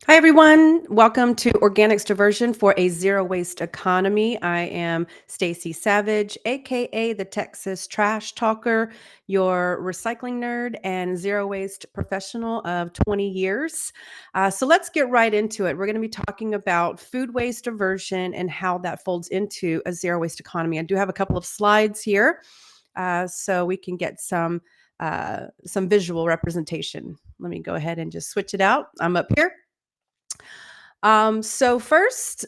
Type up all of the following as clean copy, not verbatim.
Hi, everyone. Welcome to Organics Diversion for a Zero Waste Economy. I am Stacy Savage, aka the Texas Trash Talker, your recycling nerd and zero waste professional of 20 years. So let's get right into it. We're going to be talking about food waste diversion and how that folds into a zero waste economy. I do have a couple of slides here so we can get some visual representation. Let me go ahead and just switch it out. I'm up here. So first,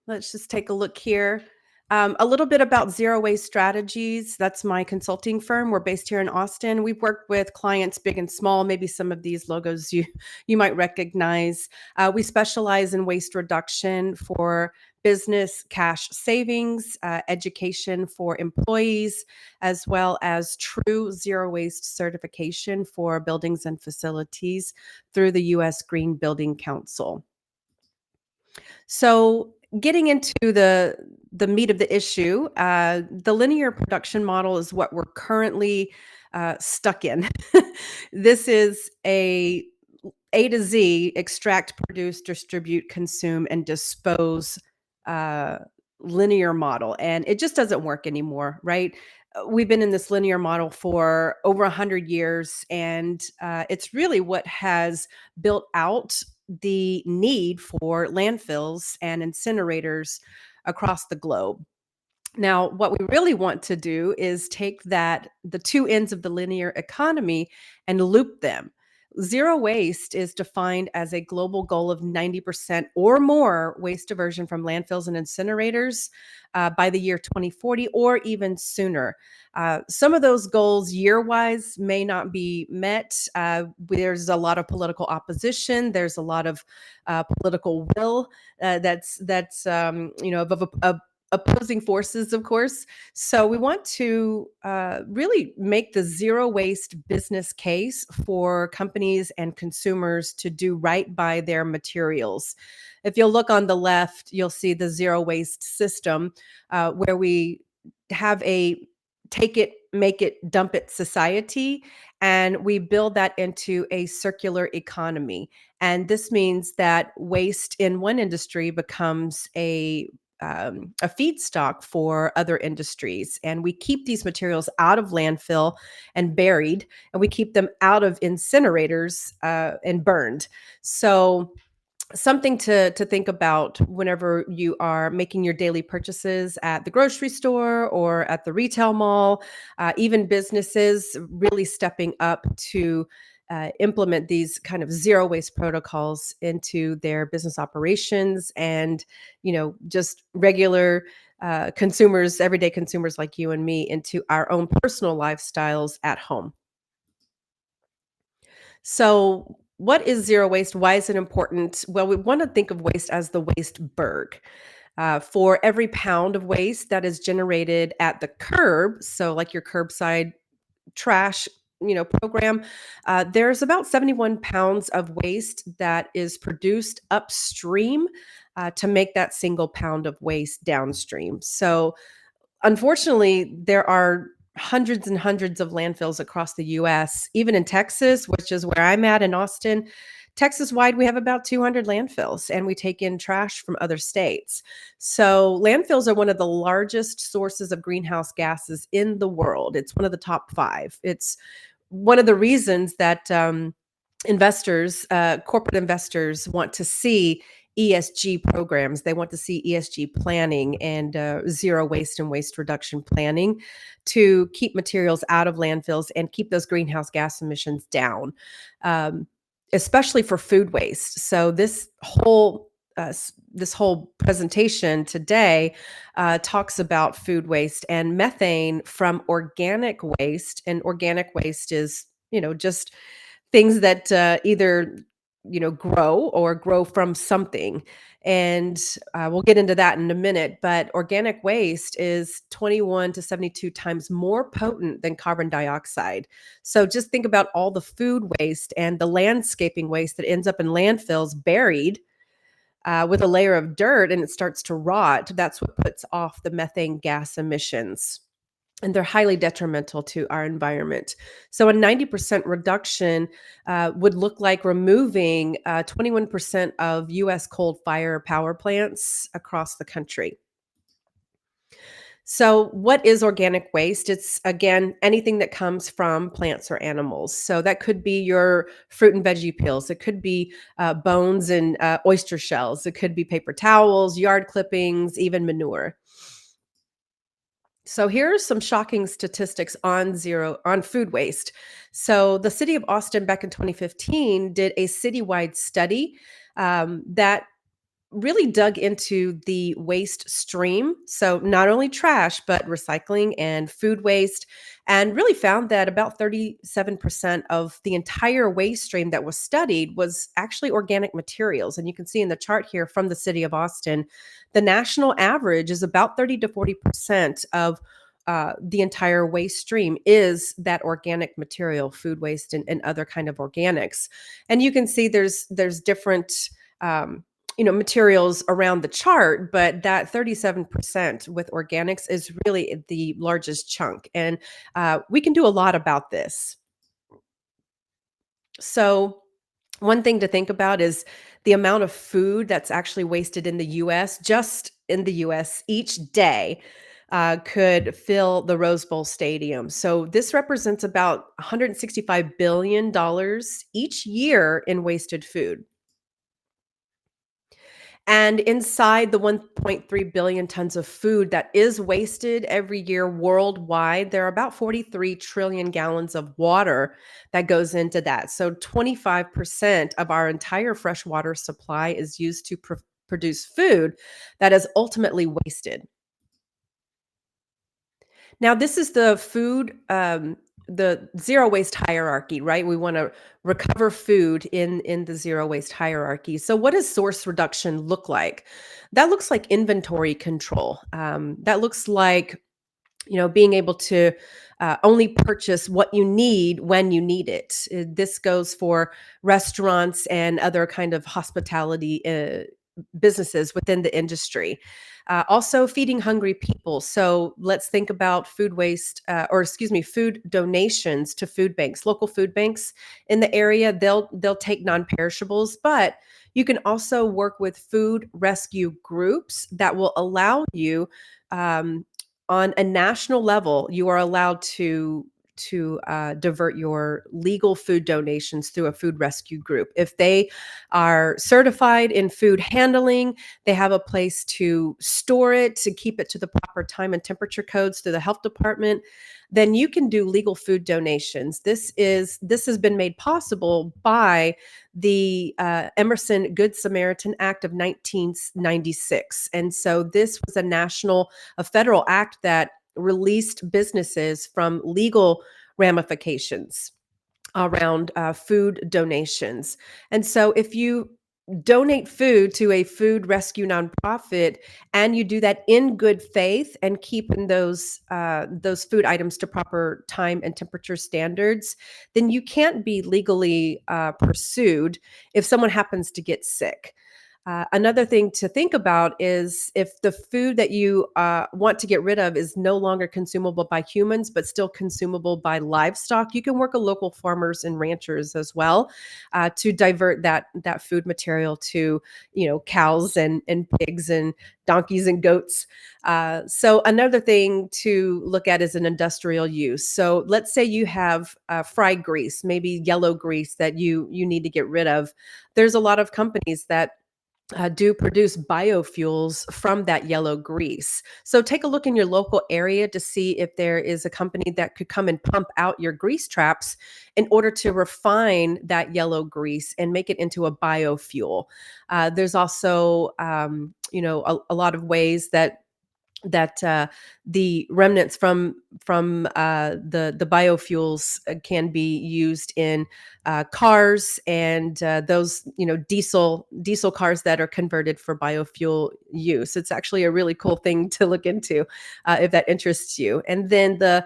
let's just take a look here. A little bit about Zero Waste Strategies. That's my consulting firm. We're based here in Austin. We've worked with clients big and small. Maybe some of these logos you might recognize. We specialize in waste reduction for business cash savings, education for employees, as well as true zero waste certification for buildings and facilities through the U.S. Green Building Council. So, getting into the meat of the issue, the linear production model is what we're currently stuck in. This is A to Z: extract, produce, distribute, consume, and dispose uh, linear model, and it just doesn't work anymore, right? We've been in this linear model for over 100 years, and it's really what has built out the need for landfills and incinerators across the globe. Now, what we really want to do is take the two ends of the linear economy and loop them. Zero waste is defined as a global goal of 90% or more waste diversion from landfills and incinerators by the year 2040 or even sooner. Some of those goals year wise may not be met. There's a lot of political opposition. There's a lot of political will of opposing forces, of course. So we want to really make the zero waste business case for companies and consumers to do right by their materials. If you'll look on the left, you'll see the zero waste system where we have a take it, make it, dump it society. And we build that into a circular economy. And this means that waste in one industry becomes a feedstock for other industries. And we keep these materials out of landfill and buried, and we keep them out of incinerators and burned. So, something to think about whenever you are making your daily purchases at the grocery store or at the retail mall, even businesses really stepping up to implement these kind of zero waste protocols into their business operations and just regular consumers, everyday consumers like you and me, into our own personal lifestyles at home. So, what is zero waste? Why is it important? Well, we want to think of waste as the waste berg. For every pound of waste that is generated at the curb, so like your curbside trash, program, there's about 71 pounds of waste that is produced upstream to make that single pound of waste downstream. So, unfortunately, there are hundreds and hundreds of landfills across the US, even in Texas, which is where I'm at in Austin. Texas wide, we have about 200 landfills and we take in trash from other states. So, landfills are one of the largest sources of greenhouse gases in the world. It's one of the top five. It's one of the reasons that corporate investors want to see ESG programs. They want to see ESG planning and zero waste and waste reduction planning to keep materials out of landfills and keep those greenhouse gas emissions down, um, especially for food waste. So this whole presentation today talks about food waste and methane from organic waste, and organic waste is just things that either grow or grow from something. And we'll get into that in a minute, but organic waste is 21 to 72 times more potent than carbon dioxide. So just think about all the food waste and the landscaping waste that ends up in landfills buried with a layer of dirt, and it starts to rot. That's what puts off the methane gas emissions. and they're highly detrimental to our environment. So a 90% reduction would look like removing 21% of US coal fire power plants across the country. So, what is organic waste? It's again anything that comes from plants or animals. So, that could be your fruit and veggie peels, it could be bones and oyster shells, it could be paper towels, yard clippings, even manure. So here are some shocking statistics on food waste. So the city of Austin back in 2015 did a citywide study that really dug into the waste stream. So not only trash, but recycling and food waste, and really found that about 37% of the entire waste stream that was studied was actually organic materials. And you can see in the chart here from the city of Austin, the national average is about 30 to 40% of the entire waste stream is that organic material, food waste, and other kind of organics. And you can see there's different um, materials around the chart, but that 37% with organics is really the largest chunk. And we can do a lot about this. So, one thing to think about is the amount of food that's actually wasted in the US, just in the US, each day could fill the Rose Bowl Stadium. So, this represents about $165 billion each year in wasted food. And inside the 1.3 billion tons of food that is wasted every year worldwide, there are about 43 trillion gallons of water that goes into that. So 25% of our entire freshwater supply is used to produce food that is ultimately wasted. Now, this is the zero waste hierarchy, right? We want to recover food in the zero waste hierarchy. So, what does source reduction look like? That looks like inventory control. That looks like being able to only purchase what you need when you need it. This goes for restaurants and other kind of hospitality businesses within the industry. Also, feeding hungry people. So let's think about food waste, or excuse me, food donations to food banks, local food banks in the area. They'll take non-perishables, but you can also work with food rescue groups that will allow you um, on a national level, you are allowed to divert your legal food donations through a food rescue group. If they are certified in food handling, they have a place to store it, to keep it to the proper time and temperature codes through the health department, then you can do legal food donations. This has been made possible by the Emerson Good Samaritan Act of 1996. And so this was a federal act that released businesses from legal ramifications around food donations. And so if you donate food to a food rescue nonprofit and you do that in good faith and keeping those food items to proper time and temperature standards, then you can't be legally pursued if someone happens to get sick. Another thing to think about is if the food that you want to get rid of is no longer consumable by humans, but still consumable by livestock, you can work with local farmers and ranchers as well to divert that food material to cows and pigs and donkeys and goats. So another thing to look at is an industrial use. So let's say you have fried grease, maybe yellow grease that you need to get rid of. There's a lot of companies that do produce biofuels from that yellow grease. So take a look in your local area to see if there is a company that could come and pump out your grease traps in order to refine that yellow grease and make it into a biofuel. There's also, a lot of ways that the remnants from the biofuels can be used in cars and those diesel cars that are converted for biofuel use. It's actually a really cool thing to look into if that interests you. And then the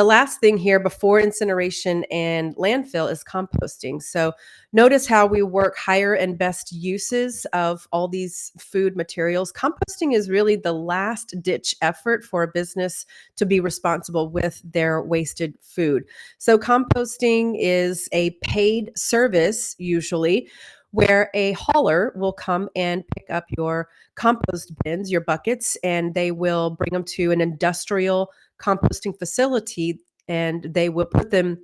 last thing here before incineration and landfill is composting. So notice how we work higher and best uses of all these food materials. Composting is really the last ditch effort for a business business to be responsible with their wasted food. So, composting is a paid service, usually, where a hauler will come and pick up your compost bins, your buckets, and they will bring them to an industrial composting facility and they will put them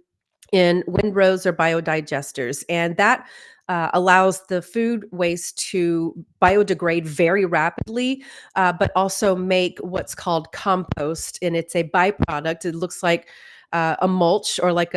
in windrows or biodigesters. And that allows the food waste to biodegrade very rapidly, but also make what's called compost. And it's a byproduct. It looks like a mulch or like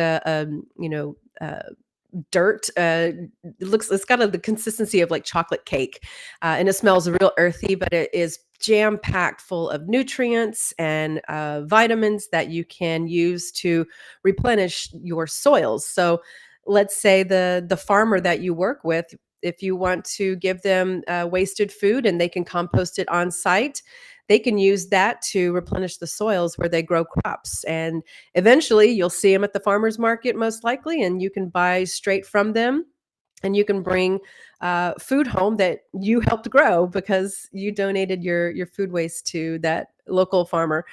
dirt. It's got the consistency of like chocolate cake, and it smells real earthy, but it is jam packed full of nutrients and vitamins that you can use to replenish your soils. So, let's say the farmer that you work with. If you want to give them wasted food and they can compost it on site, they can use that to replenish the soils where they grow crops. And eventually, you'll see them at the farmer's market most likely, and you can buy straight from them and you can bring food home that you helped grow because you donated your food waste to that local farmer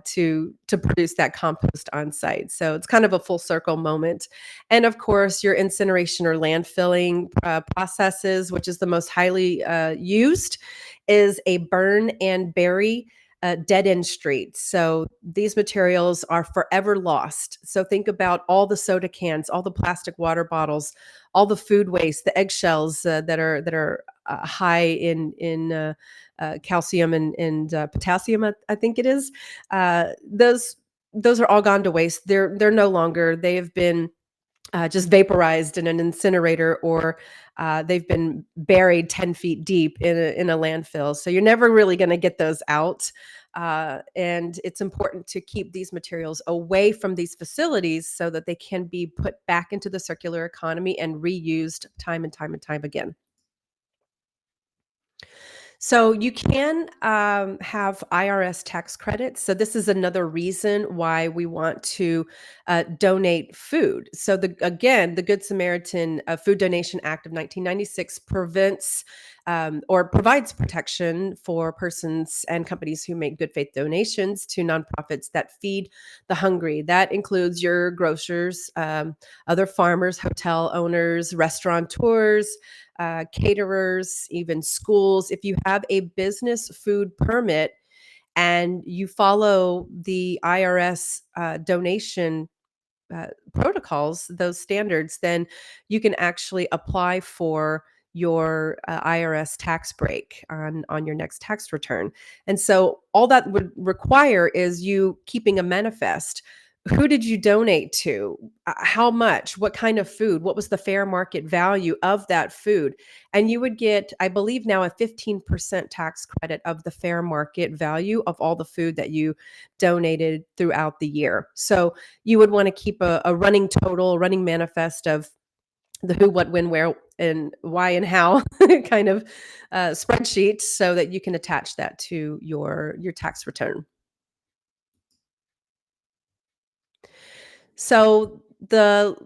to produce that compost on site. So it's kind of a full circle moment. And of course, your incineration or landfilling processes, which is the most highly used, is a burn and bury dead end street. So these materials are forever lost. So think about all the soda cans, all the plastic water bottles, all the food waste, the eggshells that are high in calcium and potassium. I think it is. Those are all gone to waste. They're no longer. They have been just vaporized in an incinerator or they've been buried 10 feet deep in a landfill. So you're never really going to get those out. And it's important to keep these materials away from these facilities so that they can be put back into the circular economy and reused time and time and time again. So you can have IRS tax credits. So this is another reason why we want to donate food. So the Good Samaritan Food Donation Act of 1996 prevents or provides protection for persons and companies who make good faith donations to nonprofits that feed the hungry. That includes your grocers, other farmers, hotel owners, restaurateurs, caterers, even schools. If you have a business food permit and you follow the IRS donation protocols, those standards, then you can actually apply for your IRS tax break on your next tax return. And so all that would require is you keeping a manifest. Who did you donate to? How much? What kind of food? What was the fair market value of that food? And you would get, I believe now, a 15% tax credit of the fair market value of all the food that you donated throughout the year. So you would want to keep a running total, running manifest of the who, what, when, where, and why and how kind of spreadsheet so that you can attach that to your tax return. So the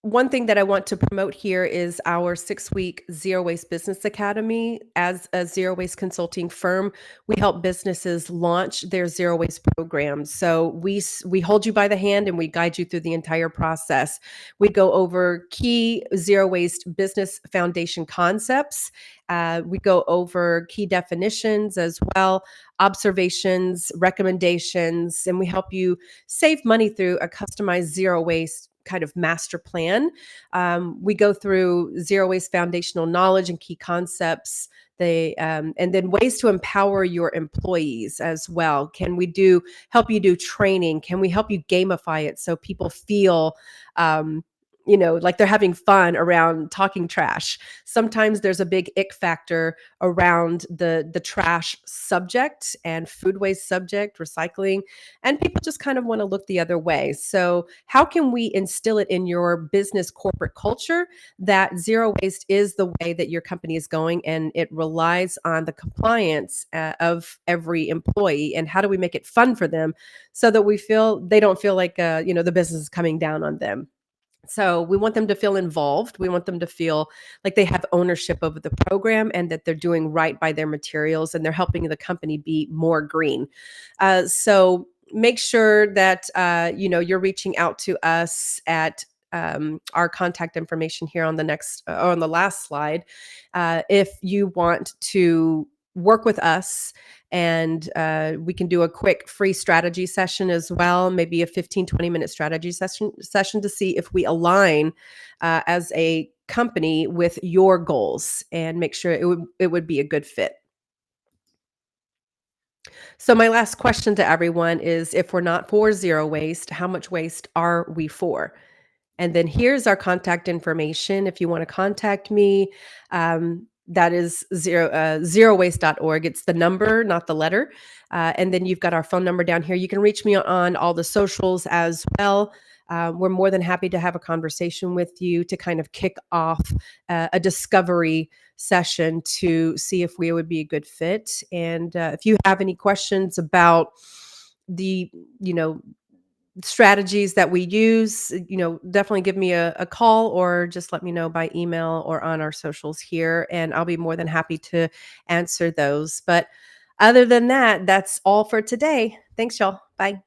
one thing that I want to promote here is our 6-week Zero Waste Business Academy. As a zero waste consulting firm, we help businesses launch their zero waste programs. So we hold you by the hand and we guide you through the entire process. We go over key zero waste business foundation concepts. We go over key definitions as well, observations, recommendations, and we help you save money through a customized zero waste kind of master plan. We go through zero waste foundational knowledge and key concepts. And then ways to empower your employees as well. Can we help you do training? Can we help you gamify it so people feel like they're having fun around talking trash? Sometimes there's a big ick factor around the trash subject and food waste subject, recycling, and people just kind of want to look the other way. So how can we instill it in your business corporate culture that zero waste is the way that your company is going and it relies on the compliance of every employee? And how do we make it fun for them so that they don't feel like the business is coming down on them? So we want them to feel involved. We want them to feel like they have ownership over the program and that they're doing right by their materials and they're helping the company be more green. So make sure that you're reaching out to us at our contact information here on the next or on the last slide. If you want to work with us and we can do a quick free strategy session as well, maybe a 15-20 minute strategy session to see if we align as a company with your goals and make sure it would be a good fit. So my last question to everyone is, if we're not for zero waste, how much waste are we for? And then here's our contact information. If you want to contact me, that is zerowaste.org. It's the number, not the letter. And then you've got our phone number down here. You can reach me on all the socials as well. We're more than happy to have a conversation with you to kind of kick off a discovery session to see if we would be a good fit. And if you have any questions about the, you know, strategies that we use, definitely give me a call or just let me know by email or on our socials here, and I'll be more than happy to answer those. But other than that, that's all for today. Thanks, y'all. Bye.